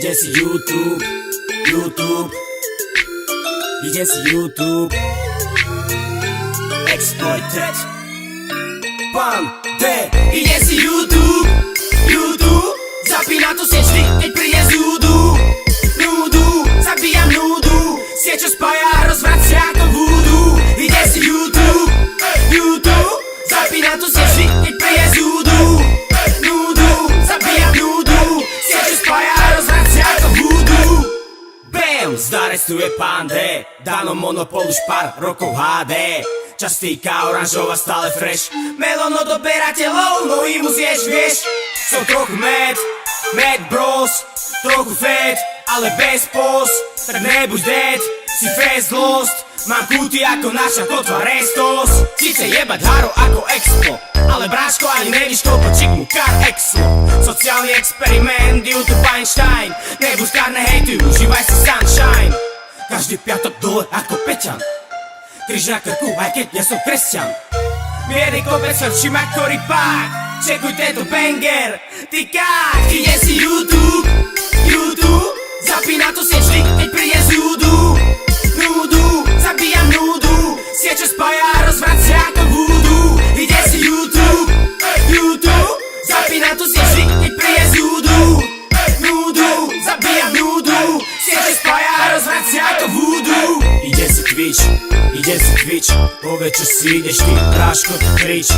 Ide si YouTube, YouTube. Ide si YouTube. Exploited Pan D. Ide si YouTube, YouTube. Zapína tu sieť vždy, keď príde z údu. Núdu, zabíjam núdu. Sieť, čo spája a rozvracia ako vúdu. Ide si YouTube, YouTube. Zapína tu sieť vždy, keď príde z údu. Núdu, zabíjam núdu. Sieť, čo spája a rozvracia ako vúdu. Bam, zdarestuje Pán D. Dáno monopol už pár rokov HD. Častýka oranžová stále fresh. Melón od odberateľov, mnohí mu zješ, vieš. Som trochu mad bros. Trochu fed, ale bez pos. Tak nebuď dead, si fast lost. Mám kúty ako naša kotva Restos. Síce jebať haro ako Expo, ale bráško ani nevíš koľko čikmu kar exlo. Sociálny experiment, YouTube Einstein. Nebuď kárne hejtuj, užívaj si sunshine. Každý piatok dole ako Peťan. Kríž na krku, aj keď ja som kresťan. Mierny kopec frčím ako rypák. Čekuj tento banger, ty kák. Ide si YouTube, YouTube. Zapína tu sieť vždy, keď príde z údu. Núdu, zabíjam núdu. Sieť, čo spája a rozvracia ako vúdu. Ide si YouTube, YouTube. Zapína tu sieť vždy, keď príde z údu. Núdu, zabíjam núdu. Sieť, čo spája a rozvracia ako vúdu. Ide si Twitch, ide si Twitch. Povedz, čo si ideš ty, práško ty krič.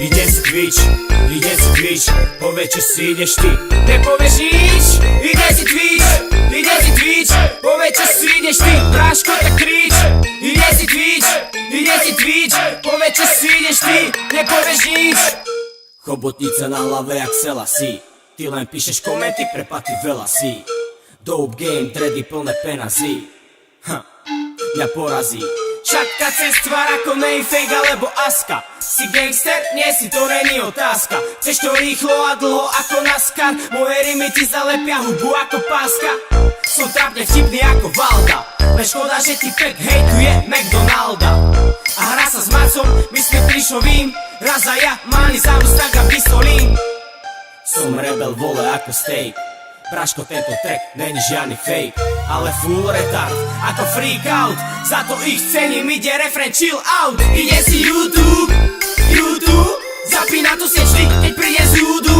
Ide si Twitch, ide si Twitch. Povedz, čo si ideš ty, nepovieš nič. Ide si Twitch, ide si Twitch. Povedz, čo si ideš ty, práško tak krič. Ide si Twitch, ide si Twitch. Povedz, čo si ideš ty, nepovieš nič. Chobotnica na hlave jak Selassie. Ty len píšeš komenty, pre paty veľa si. Dope game, dready plné penazí. Mňa porazí. Šatka cez tvár ako nej fake alebo aska. Si gangster? Nie si, to není otázka. Chceš to rýchlo a dlho ako NASCAR. Moje rimy ti zalepia hubu ako páska. Som trápne vtipný ako Valda. Len škoda, že ti pek hejtuje McDonalda. A hra sa s Macom, my sme plišovým. Raz a ja, máni za tak a pisolím. Som rebel, vole ako steak. Braško, tento track není žiadny fake, ale full retard, ako freak out. Za to ich cením, ide refren chill out. Ide si YouTube, YouTube. Zapína tu sieť vždy, keď príde z údu.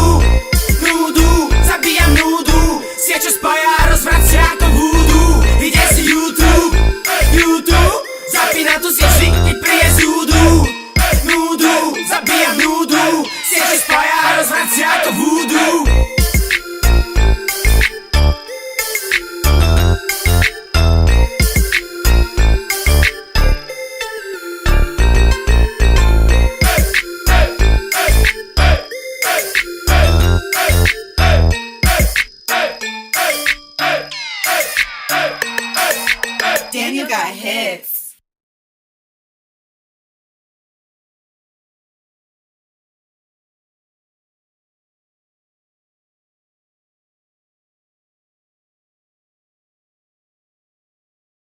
Núdu, zabíjam núdu. Sieť, čo spája